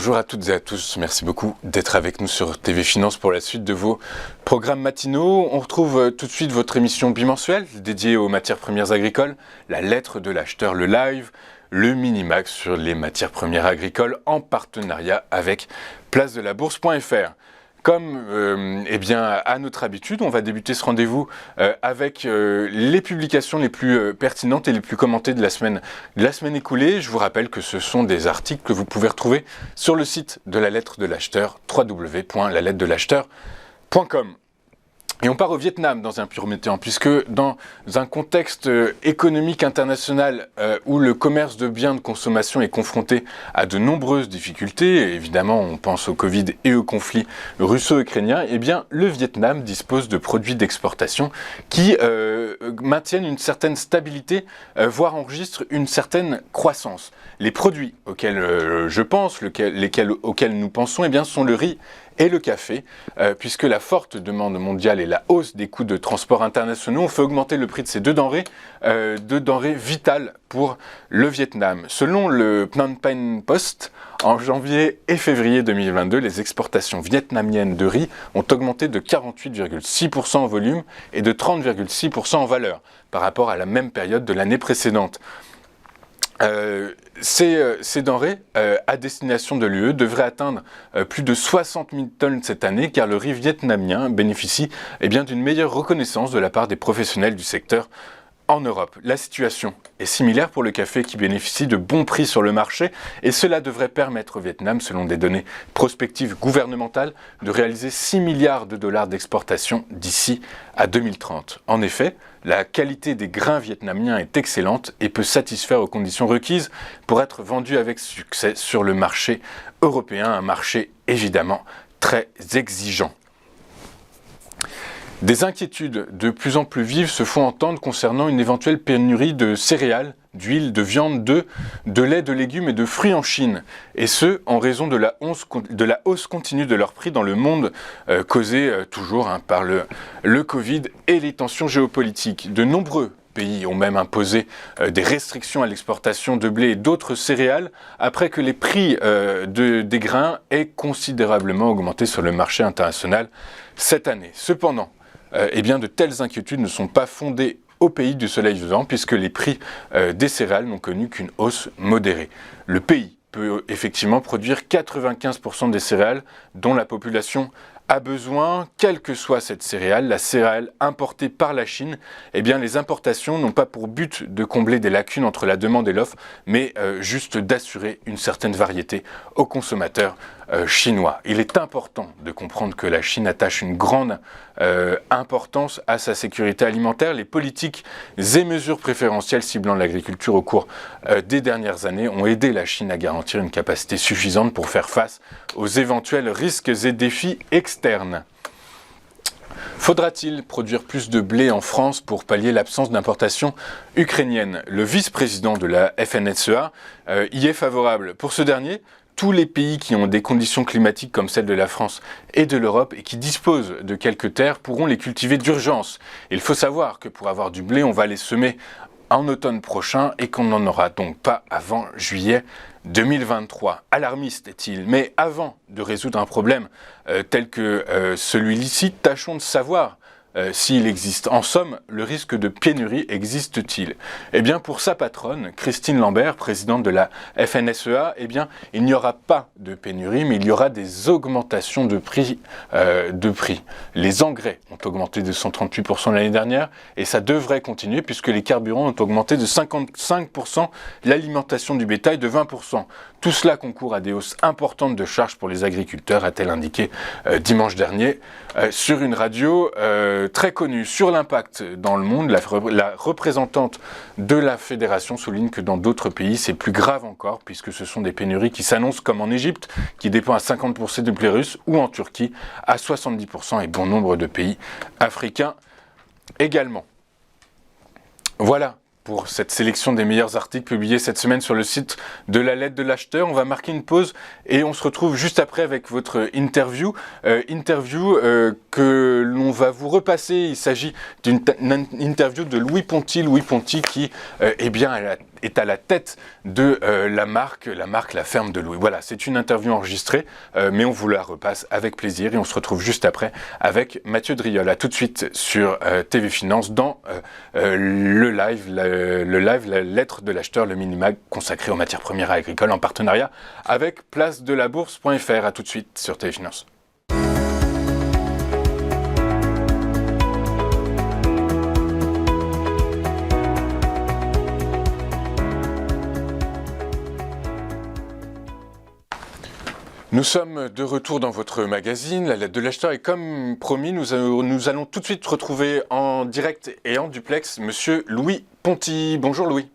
Bonjour à toutes et à tous, merci beaucoup d'être avec nous sur TV Finance pour la suite de vos programmes matinaux. On retrouve tout de suite votre émission bimensuelle dédiée aux matières premières agricoles, la lettre de l'acheteur, le live, le Minimax sur les matières premières agricoles en partenariat avec placedelabourse.fr. Comme à notre habitude, on va débuter ce rendez-vous avec les publications les plus pertinentes et les plus commentées de la semaine écoulée. Je vous rappelle que ce sont des articles que vous pouvez retrouver sur le site de la lettre de l'acheteur, www.lalettre-de-l'acheteur.com. Et on part au Vietnam dans un premier temps, puisque dans un contexte économique international où le commerce de biens de consommation est confronté à de nombreuses difficultés, évidemment on pense au Covid et au conflit russo-ukrainien, eh bien le Vietnam dispose de produits d'exportation qui maintiennent une certaine stabilité, voire enregistrent une certaine croissance. Les produits auxquels je pense, auxquels nous pensons, eh bien, sont le riz et le café, puisque la forte demande mondiale et la hausse des coûts de transport internationaux ont fait augmenter le prix de ces deux denrées vitales pour le Vietnam. Selon le Phnom Penh Post, en janvier et février 2022, les exportations vietnamiennes de riz ont augmenté de 48,6% en volume et de 30,6% en valeur par rapport à la même période de l'année précédente. Ces denrées à destination de l'UE devraient atteindre plus de 60 000 tonnes cette année, car le riz vietnamien bénéficie d'une meilleure reconnaissance de la part des professionnels du secteur en Europe. La situation est similaire pour le café qui bénéficie de bons prix sur le marché, et cela devrait permettre au Vietnam, selon des données prospectives gouvernementales, de réaliser 6 milliards de dollars d'exportation d'ici à 2030. En effet, la qualité des grains vietnamiens est excellente et peut satisfaire aux conditions requises pour être vendu avec succès sur le marché européen, un marché évidemment très exigeant. Des inquiétudes de plus en plus vives se font entendre concernant une éventuelle pénurie de céréales, d'huile, de viande, de lait, de légumes et de fruits en Chine. Et ce, en raison de la hausse continue de leurs prix dans le monde, causée toujours par le Covid et les tensions géopolitiques. De nombreux pays ont même imposé des restrictions à l'exportation de blé et d'autres céréales après que les prix des grains aient considérablement augmenté sur le marché international cette année. Cependant, de telles inquiétudes ne sont pas fondées au pays du soleil levant, puisque les prix des céréales n'ont connu qu'une hausse modérée. Le pays peut effectivement produire 95% des céréales dont la population a besoin, quelle que soit cette céréale, la céréale importée par la Chine, les importations n'ont pas pour but de combler des lacunes entre la demande et l'offre, mais juste d'assurer une certaine variété aux consommateurs chinois. Il est important de comprendre que la Chine attache une grande importance à sa sécurité alimentaire. Les politiques et mesures préférentielles ciblant l'agriculture au cours des dernières années ont aidé la Chine à garantir une capacité suffisante pour faire face aux éventuels risques et défis externes. Faudra-t-il produire plus de blé en France pour pallier l'absence d'importation ukrainienne? Le vice-président de la FNSEA y est favorable. Pour ce dernier, tous les pays qui ont des conditions climatiques comme celles de la France et de l'Europe et qui disposent de quelques terres pourront les cultiver d'urgence. Il faut savoir que pour avoir du blé, on va les semer en automne prochain et qu'on n'en aura donc pas avant juillet 2023. Alarmiste est-il, mais avant de résoudre un problème tel que celui-ci, tâchons de savoir s'il existe. En somme, le risque de pénurie existe-t-il? Pour sa patronne, Christine Lambert, présidente de la FNSEA, il n'y aura pas de pénurie, mais il y aura des augmentations de prix. Les engrais ont augmenté de 138% l'année dernière, et ça devrait continuer puisque les carburants ont augmenté de 55%, l'alimentation du bétail de 20%. Tout cela concourt à des hausses importantes de charges pour les agriculteurs, a-t-elle indiqué dimanche dernier sur une radio très connue. Sur l'impact dans le monde, la représentante de la fédération souligne que dans d'autres pays, c'est plus grave encore, puisque ce sont des pénuries qui s'annoncent comme en Égypte, qui dépend à 50% du blé russe, ou en Turquie à 70%, et bon nombre de pays africains également. Voilà pour cette sélection des meilleurs articles publiés cette semaine sur le site de la lettre de l'acheteur. On va marquer une pause et on se retrouve juste après avec votre interview. Que l'on va vous repasser. Il s'agit d'une interview de Louis Ponty. Louis Ponty qui a est à la tête de la marque La Ferme de Louis. Voilà, c'est une interview enregistrée, mais on vous la repasse avec plaisir et on se retrouve juste après avec Mathieu Driol. À tout de suite sur TV Finance dans le live, la lettre de l'acheteur, le mini-mag consacré aux matières premières agricoles en partenariat avec place-de-la-bourse.fr. À tout de suite sur TV Finance. Nous sommes de retour dans votre magazine, la lettre de l'acheteur, et comme promis, nous allons tout de suite retrouver en direct et en duplex Monsieur Louis Ponty. Bonjour Louis.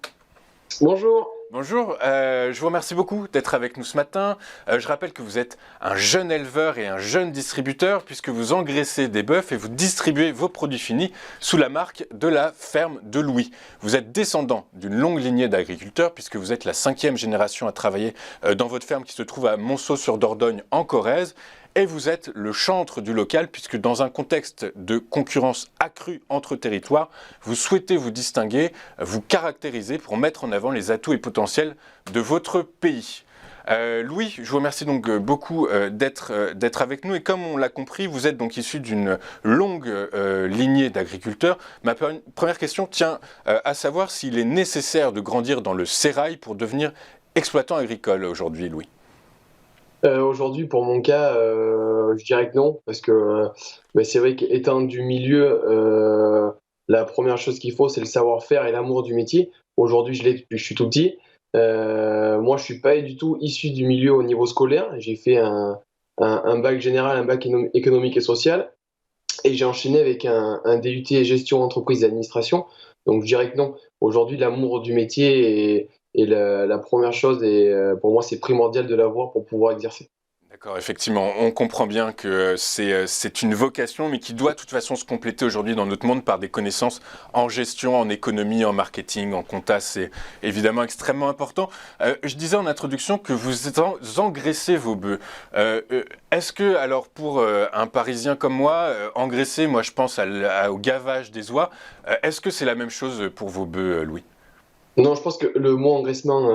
Bonjour. Bonjour, je vous remercie beaucoup d'être avec nous ce matin. Je rappelle que vous êtes un jeune éleveur et un jeune distributeur puisque vous engraissez des bœufs et vous distribuez vos produits finis sous la marque de la Ferme de Louis. Vous êtes descendant d'une longue lignée d'agriculteurs puisque vous êtes la 5e génération à travailler dans votre ferme qui se trouve à Monceau-sur-Dordogne en Corrèze. Et vous êtes le chantre du local puisque dans un contexte de concurrence accrue entre territoires, vous souhaitez vous distinguer, vous caractériser pour mettre en avant les atouts et potentiels de votre pays. Louis, je vous remercie donc beaucoup d'être avec nous et comme on l'a compris, vous êtes donc issu d'une longue lignée d'agriculteurs. Ma première question tient à savoir s'il est nécessaire de grandir dans le sérail pour devenir exploitant agricole aujourd'hui, Louis. Aujourd'hui, pour mon cas, je dirais que non, parce que c'est vrai qu'étant du milieu, la première chose qu'il faut, c'est le savoir-faire et l'amour du métier. Aujourd'hui, je l'ai depuis que je suis tout petit. Moi, je suis pas du tout issu du milieu au niveau scolaire. J'ai fait un bac général, un bac économique et social, et j'ai enchaîné avec un DUT gestion entreprise et administration. Donc, je dirais que non. Aujourd'hui, l'amour du métier est la première chose, et pour moi, c'est primordial de l'avoir pour pouvoir exercer. D'accord, effectivement, on comprend bien que c'est une vocation, mais qui doit de toute façon se compléter aujourd'hui dans notre monde par des connaissances en gestion, en économie, en marketing, en compta. C'est évidemment extrêmement important. Je disais en introduction que vous engraissez vos bœufs. Est-ce que, alors pour un Parisien comme moi, engraisser, moi je pense au gavage des oies, est-ce que c'est la même chose pour vos bœufs, Louis ? Non, je pense que le mot engraissement,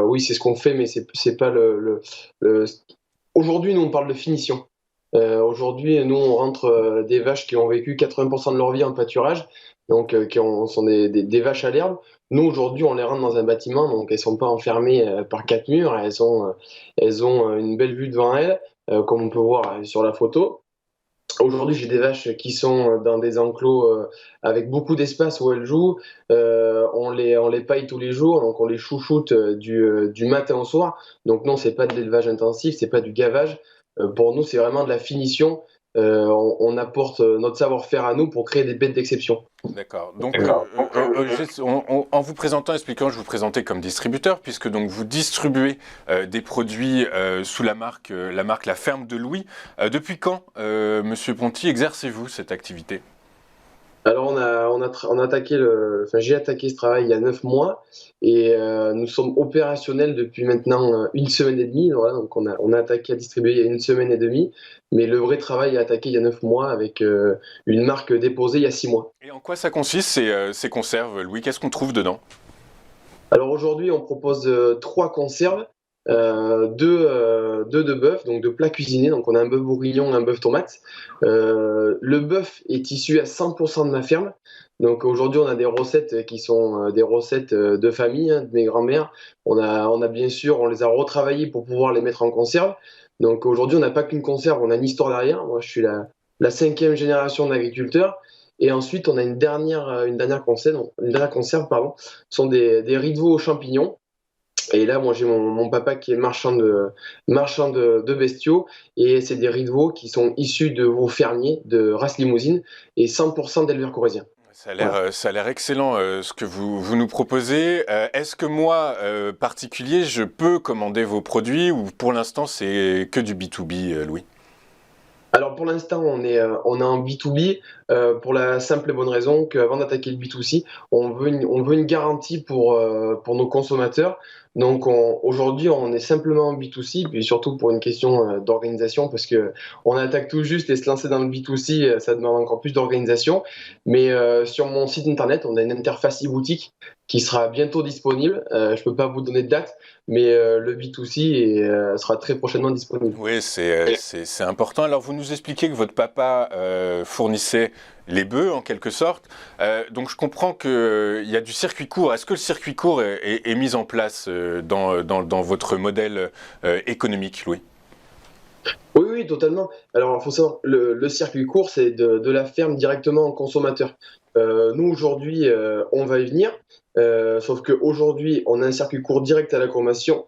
oui, c'est ce qu'on fait, mais c'est pas le- Aujourd'hui, nous, on parle de finition. Aujourd'hui, nous, on rentre des vaches qui ont vécu 80% de leur vie en pâturage, donc sont des vaches à l'herbe. Nous, aujourd'hui, on les rentre dans un bâtiment, donc elles sont pas enfermées par quatre murs, elles ont une belle vue devant elles, comme on peut voir sur la photo. Aujourd'hui, j'ai des vaches qui sont dans des enclos avec beaucoup d'espace où elles jouent. On les paille tous les jours, donc on les chouchoute du matin au soir. Donc non, c'est pas de l'élevage intensif, c'est pas du gavage. Pour nous, c'est vraiment de la finition. On apporte notre savoir-faire à nous pour créer des bêtes d'exception. D'accord. Donc, en vous présentant, expliquant, je vous présentais comme distributeur, puisque donc vous distribuez des produits sous la marque La Ferme de Louis. Depuis quand, Monsieur Ponty, exercez-vous cette activité ? Alors on a attaqué j'ai attaqué ce travail il y a 9 mois et nous sommes opérationnels depuis maintenant une semaine et demie. Voilà, donc on a attaqué à distribuer il y a une semaine et demie, mais le vrai travail est attaqué il y a 9 mois avec une marque déposée il y a 6 mois. Et en quoi ça consiste ces conserves, Louis ? Qu'est-ce qu'on trouve dedans ? Alors aujourd'hui on propose 3 conserves. Deux de bœuf, donc de plats cuisinés. Donc on a un bœuf bourguignon et un bœuf tomate. Le bœuf est issu à 100% de ma ferme. Donc aujourd'hui on a des recettes qui sont des recettes de famille, hein, de mes grands-mères. On a bien sûr, on les a retravaillées pour pouvoir les mettre en conserve. Donc aujourd'hui on n'a pas qu'une conserve, on a une histoire derrière. Moi je suis la 5e génération d'agriculteurs. Et ensuite on a une dernière conserve, pardon. Ce sont des riz de veau aux champignons. Et là, moi, j'ai mon papa qui est marchand de bestiaux, et c'est des riz de veau qui sont issus de veaux fermiers de race limousine et 100% d'éleveurs corréziens. Ça a l'air excellent ce que vous nous proposez. Est-ce que moi, particulier, je peux commander vos produits ou pour l'instant c'est que du B2B, Louis ? Alors pour l'instant, on est en B2B pour la simple et bonne raison qu'avant d'attaquer le B2C, on veut une garantie pour nos consommateurs. Donc aujourd'hui, on est simplement en B2C, puis surtout pour une question d'organisation, parce que on attaque tout juste et se lancer dans le B2C, ça demande encore plus d'organisation. Mais sur mon site internet, on a une interface e-boutique qui sera bientôt disponible. Je peux pas vous donner de date, mais le B2C sera très prochainement disponible. Oui, c'est important. Alors, vous nous expliquez que votre papa fournissait les bœufs, en quelque sorte. Donc, je comprends qu'il y a du circuit court. Est-ce que le circuit court est mis en place dans votre modèle économique, Louis? Oui, oui, totalement. Alors, il faut savoir, le circuit court, c'est de la ferme directement au consommateur. Nous, aujourd'hui, on va y venir, sauf qu'aujourd'hui, on a un circuit court direct à la consommation,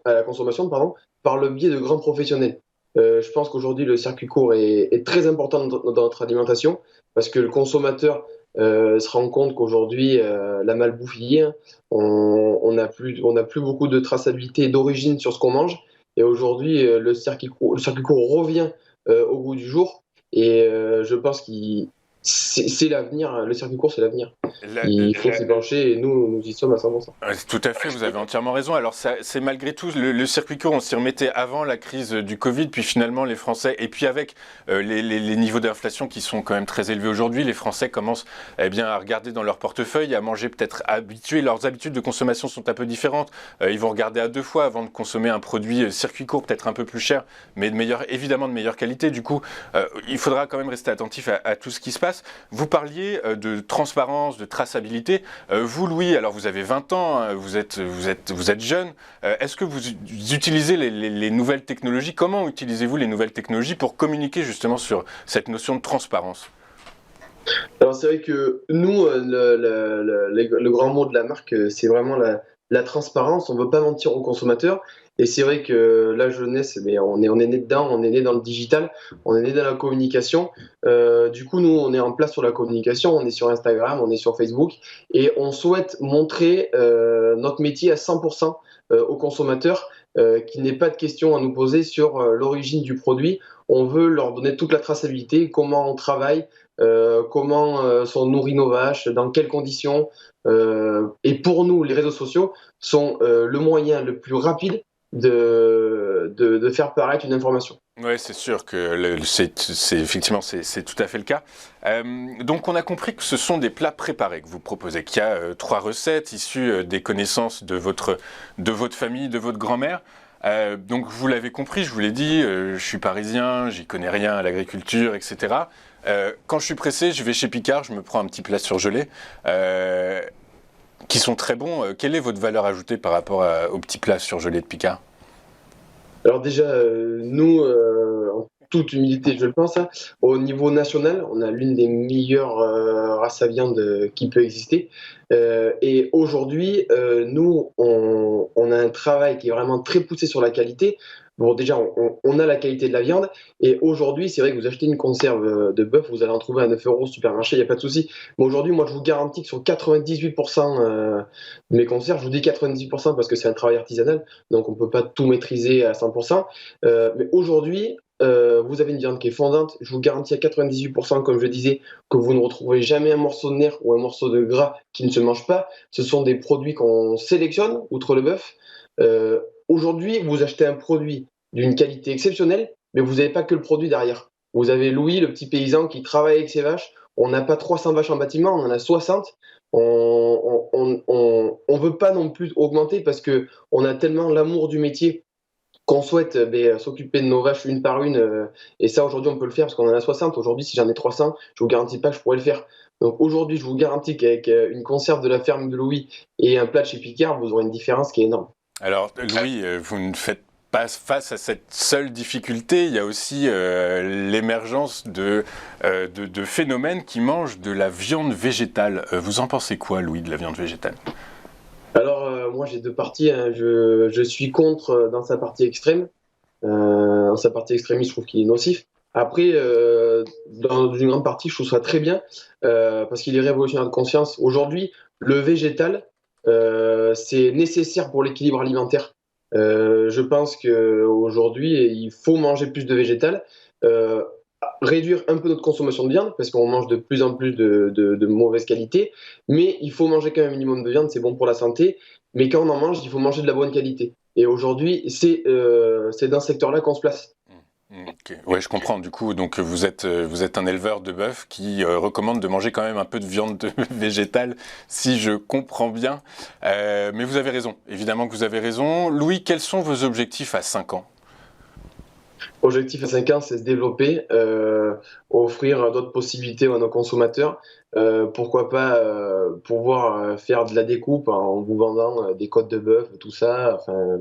pardon, par le biais de grands professionnels. Je pense qu'aujourd'hui, le circuit court est très important dans notre alimentation, parce que le consommateur se rend compte qu'aujourd'hui, la malbouffe y est, hein. On n'a plus beaucoup de traçabilité et d'origine sur ce qu'on mange. Et aujourd'hui, le circuit court revient au goût du jour. Et je pense que c'est l'avenir. Le circuit court, c'est l'avenir. La- Il faut s'y pencher et nous y sommes à 100%. Tout à fait, vous avez entièrement raison. Alors, c'est malgré tout le circuit court, on s'y remettait avant la crise du Covid, puis finalement les Français, et puis avec les niveaux d'inflation qui sont quand même très élevés aujourd'hui, les Français commencent bien à regarder dans leur portefeuille, à manger peut-être habitués. Leurs habitudes de consommation sont un peu différentes. Ils vont regarder à deux fois avant de consommer un produit circuit court, peut-être un peu plus cher, mais évidemment de meilleure qualité. Du coup, il faudra quand même rester attentif à tout ce qui se passe. Vous parliez de transparence, de traçabilité. Vous, Louis, alors vous avez 20 ans, hein, vous êtes jeune. Est-ce que vous utilisez les nouvelles technologies? Comment utilisez-vous les nouvelles technologies pour communiquer justement sur cette notion de transparence? Alors c'est vrai que nous, le grand mot de la marque, c'est vraiment la transparence. On ne veut pas mentir aux consommateurs. Et c'est vrai que la jeunesse, mais on est né dedans, on est né dans le digital, on est né dans la communication. Du coup, nous, on est en place sur la communication, on est sur Instagram, on est sur Facebook, et on souhaite montrer notre métier à 100% aux consommateurs, qu'il n'ait pas de questions à nous poser sur l'origine du produit. On veut leur donner toute la traçabilité, comment on travaille, comment sont nourries nos vaches, dans quelles conditions. Et pour nous, les réseaux sociaux sont le moyen le plus rapide de faire paraître une information. Oui, c'est sûr que effectivement c'est tout à fait le cas. Donc on a compris que ce sont des plats préparés que vous proposez, qu'il y a 3 recettes issues des connaissances de votre famille, de votre grand-mère. Donc vous l'avez compris, je vous l'ai dit, je suis parisien, j'y connais rien à l'agriculture, etc. Quand je suis pressé, je vais chez Picard, je me prends un petit plat surgelé, qui sont très bons. Quelle est votre valeur ajoutée par rapport aux petits plats surgelés de Picard? Alors déjà, nous, en toute humilité, je le pense, hein, au niveau national, on a l'une des meilleures races à viande qui peut exister. Et aujourd'hui, nous, on a un travail qui est vraiment très poussé sur la qualité. Bon, déjà, on a la qualité de la viande. Et aujourd'hui, c'est vrai que vous achetez une conserve de bœuf, vous allez en trouver à 9 euros au supermarché, il n'y a pas de souci. Mais aujourd'hui, moi, je vous garantis que sur 98% de mes conserves, je vous dis 98% parce que c'est un travail artisanal, donc on ne peut pas tout maîtriser à 100%. Mais aujourd'hui, vous avez une viande qui est fondante. Je vous garantis à 98%, comme je disais, que vous ne retrouverez jamais un morceau de nerf ou un morceau de gras qui ne se mange pas. Ce sont des produits qu'on sélectionne, outre le bœuf. Euh, Aujourd'hui, vous achetez un produit d'une qualité exceptionnelle, mais vous n'avez pas que le produit derrière. Vous avez Louis, le petit paysan qui travaille avec ses vaches. On n'a pas 300 vaches en bâtiment, on en a 60. On veut pas non plus augmenter parce que on a tellement l'amour du métier qu'on souhaite s'occuper de nos vaches une par une. Et ça, aujourd'hui, on peut le faire parce qu'on en a 60. Aujourd'hui, si j'en ai 300, je vous garantis pas que je pourrais le faire. Donc aujourd'hui, je vous garantis qu'avec une conserve de la ferme de Louis et un plat de chez Picard, vous aurez une différence qui est énorme. Alors, Louis, vous ne faites pas face à cette seule difficulté. Il y a aussi l'émergence de phénomènes qui mangent de la viande végétale. Vous en pensez quoi, Louis, de la viande végétale? Alors, moi, j'ai deux parties, hein. Je suis contre dans sa partie extrême. Dans sa partie extrémiste, je trouve qu'il est nocif. Après, dans une grande partie, je trouve ça très bien parce qu'il est révolutionnaire de conscience. Aujourd'hui, le végétal, c'est nécessaire pour l'équilibre alimentaire. Je pense qu'aujourd'hui, il faut manger plus de végétal, euh, réduire un peu notre consommation de viande parce qu'on mange de plus en plus de mauvaise qualité, mais il faut manger quand même un minimum de viande, c'est bon pour la santé. Mais quand on en mange, il faut manger de la bonne qualité. Et aujourd'hui, c'est dans ce secteur-là qu'on se place. Ok. Ouais, je comprends. Du coup, donc vous êtes un éleveur de bœuf qui recommande de manger quand même un peu de viande végétale, si je comprends bien. Mais vous avez raison. Évidemment que vous avez raison. Louis, quels sont vos objectifs à 5 ans? Objectif à 5 ans, c'est se développer, offrir d'autres possibilités à nos consommateurs. Pourquoi pas pouvoir faire de la découpe en vous vendant des côtes de bœuf, tout ça, enfin,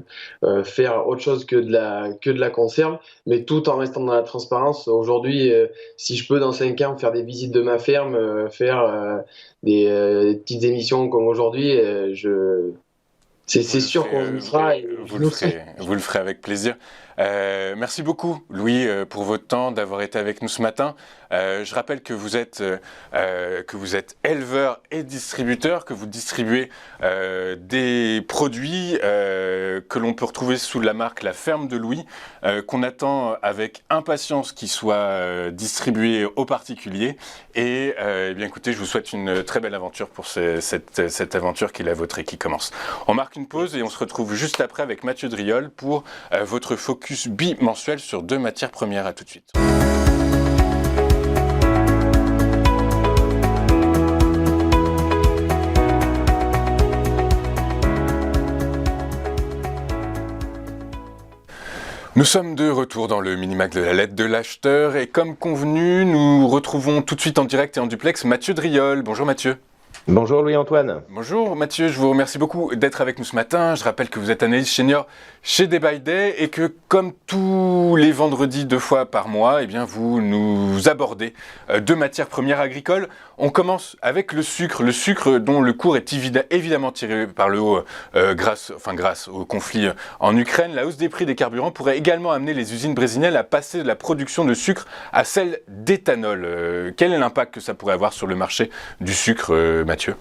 faire autre chose que de la conserve, mais tout en restant dans la transparence. Aujourd'hui, si je peux dans 5 ans faire des visites de ma ferme, faire des petites émissions comme aujourd'hui, Vous c'est le sûr ferez, qu'on y sera et je nous serai. vous le ferez avec plaisir. Merci beaucoup, Louis, pour votre temps, d'avoir été avec nous ce matin. Je rappelle que vous êtes éleveur et distributeur, que vous distribuez des produits que l'on peut retrouver sous la marque La Ferme de Louis, qu'on attend avec impatience qu'ils soient distribués aux particuliers. Et eh bien, écoutez, je vous souhaite une très belle aventure pour cette aventure qui est la vôtre et qui commence. On marque une pause et on se retrouve juste après avec Mathieu Driol pour votre focus bimensuel sur 2 matières premières. À tout de suite. Nous sommes de retour dans le Minimac de la lettre de l'acheteur et comme convenu, nous retrouvons tout de suite en direct et en duplex Mathieu Driol. Bonjour Mathieu. Bonjour Louis-Antoine. Bonjour Mathieu, je vous remercie beaucoup d'être avec nous ce matin. Je rappelle que vous êtes analyste senior chez Day by Day et que comme tous les vendredis 2 fois par mois, eh bien, vous nous abordez 2 matières premières agricoles. On commence avec le sucre dont le cours est évidemment tiré par le haut grâce au conflit en Ukraine. La hausse des prix des carburants pourrait également amener les usines brésiliennes à passer de la production de sucre à celle d'éthanol. Quel est l'impact que ça pourrait avoir sur le marché du sucre, Mathieu ?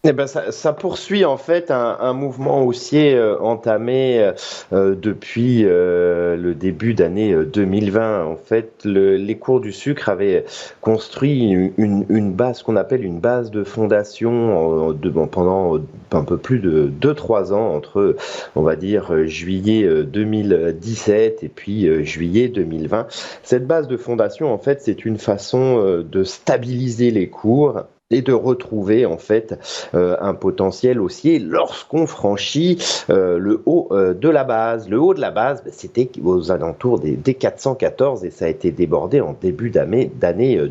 Eh ben ça poursuit en fait un mouvement haussier entamé depuis le début d'année 2020. En fait, les cours du sucre avaient construit une base qu'on appelle une base de fondation pendant un peu plus de 2-3 ans entre, on va dire, juillet 2017 et puis juillet 2020. Cette base de fondation, en fait, c'est une façon de stabiliser les cours et de retrouver en fait un potentiel haussier lorsqu'on franchit le haut de la base. Le haut de la base, c'était aux alentours des 414 et ça a été débordé en début d'année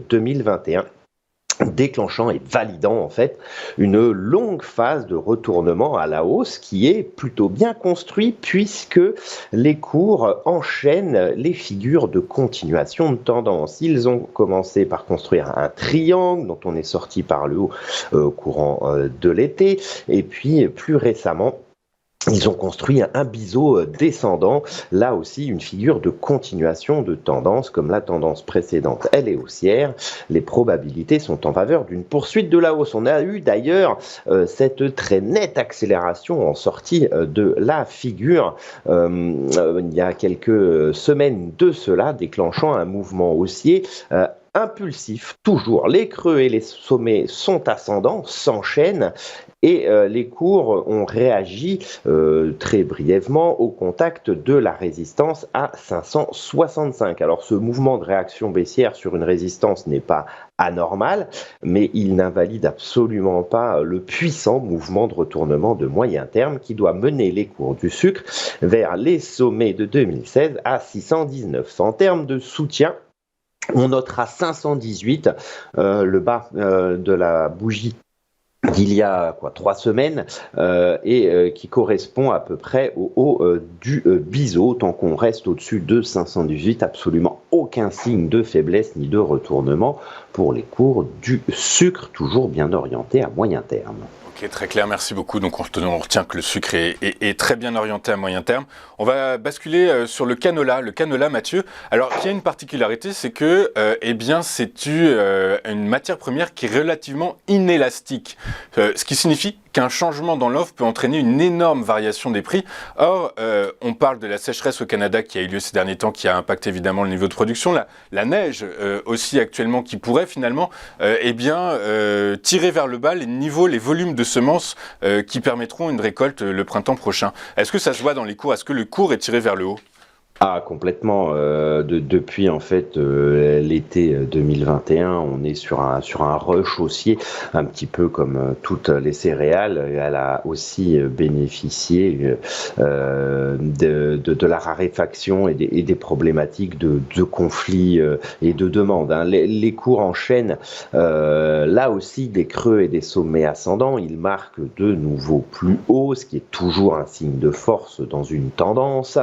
2021. Déclenchant et validant en fait une longue phase de retournement à la hausse qui est plutôt bien construit puisque les cours enchaînent les figures de continuation de tendance. Ils ont commencé par construire un triangle dont on est sorti par le haut courant de l'été et puis plus récemment ils ont construit un biseau descendant, là aussi une figure de continuation de tendance, comme la tendance précédente, elle est haussière, les probabilités sont en faveur d'une poursuite de la hausse. On a eu d'ailleurs cette très nette accélération en sortie de la figure il y a quelques semaines de cela, déclenchant un mouvement haussier impulsif, toujours. Les creux et les sommets sont ascendants, s'enchaînent et les cours ont réagi très brièvement au contact de la résistance à 565. Alors ce mouvement de réaction baissière sur une résistance n'est pas anormal, mais il n'invalide absolument pas le puissant mouvement de retournement de moyen terme qui doit mener les cours du sucre vers les sommets de 2016 à 619. En termes de soutien, on notera 518, le bas de la bougie d'il y a 3 semaines et qui correspond à peu près au haut du biseau. Tant qu'on reste au-dessus de 518, absolument aucun signe de faiblesse ni de retournement pour les cours du sucre, toujours bien orientés à moyen terme. Ok, très clair, merci beaucoup. Donc on retient que le sucre est très bien orienté à moyen terme. On va basculer sur le canola. Le canola, Mathieu, alors qui a une particularité, c'est que eh bien, c'est une matière première qui est relativement inélastique. Ce qui signifie qu'un changement dans l'offre peut entraîner une énorme variation des prix. Or, on parle de la sécheresse au Canada qui a eu lieu ces derniers temps, qui a impacté évidemment le niveau de production. La neige aussi actuellement qui pourrait finalement tirer vers le bas les volumes de semences qui permettront une récolte le printemps prochain. Est-ce que ça se voit dans les cours ? Est-ce que le cours est tiré vers le haut ? Ah, complètement. Depuis en fait l'été 2021, on est sur un rush haussier, un petit peu comme toutes les céréales. Elle a aussi bénéficié de la raréfaction et des problématiques de conflits et de demandes, hein. Les cours enchaînent là aussi des creux et des sommets ascendants. Ils marquent de nouveaux plus hauts, ce qui est toujours un signe de force dans une tendance.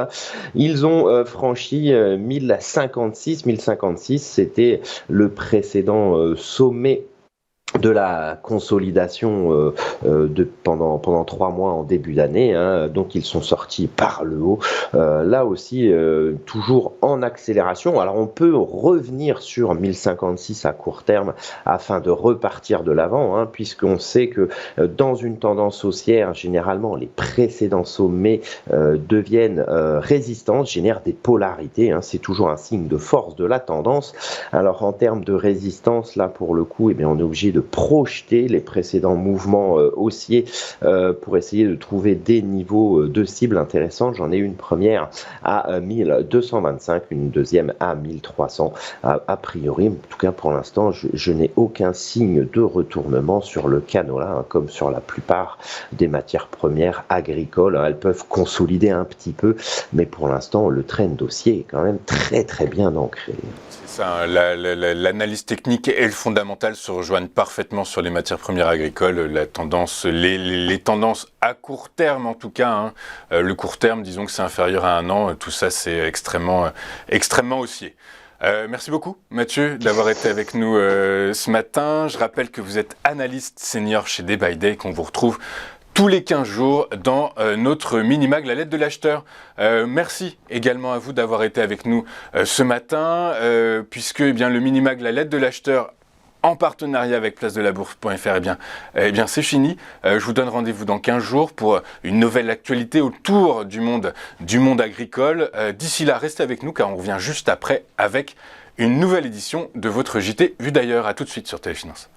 Ils ont franchi 1056. 1056, c'était le précédent sommet de la consolidation pendant 3 mois en début d'année, hein. Donc ils sont sortis par le haut, là aussi toujours en accélération. Alors on peut revenir sur 1056 à court terme afin de repartir de l'avant, hein, puisqu'on sait que dans une tendance haussière, généralement les précédents sommets deviennent résistants, génèrent des polarités, hein. C'est toujours un signe de force de la tendance. Alors en termes de résistance, là pour le coup, eh bien, on est obligé de projeter les précédents mouvements haussiers pour essayer de trouver des niveaux de cible intéressants. J'en ai une première à 1225, une deuxième à 1300. A priori, en tout cas pour l'instant, je n'ai aucun signe de retournement sur le canola, hein, comme sur la plupart des matières premières agricoles, hein. Elles peuvent consolider un petit peu, mais pour l'instant, le trend haussier est quand même très très bien ancré. C'est ça, l'analyse technique et le fondamental se rejoignent parfaitement sur les matières premières agricoles. La tendance, les tendances à court terme en tout cas, hein, le court terme, disons que c'est inférieur à 1 an, tout ça c'est extrêmement haussier. Merci beaucoup Mathieu d'avoir été avec nous ce matin. Je rappelle que vous êtes analyste senior chez Day by Day, qu'on vous retrouve tous les 15 jours dans notre mini-mag, la lettre de l'acheteur. Merci également à vous d'avoir été avec nous ce matin, puisque eh bien, le mini-mag, la lettre de l'acheteur, en partenariat avec place-de-la-bourse.fr, eh bien c'est fini. Je vous donne rendez-vous dans 15 jours pour une nouvelle actualité autour du monde agricole. D'ici là, restez avec nous car on revient juste après avec une nouvelle édition de votre JT Vu d'ailleurs. À tout de suite sur Téléfinance.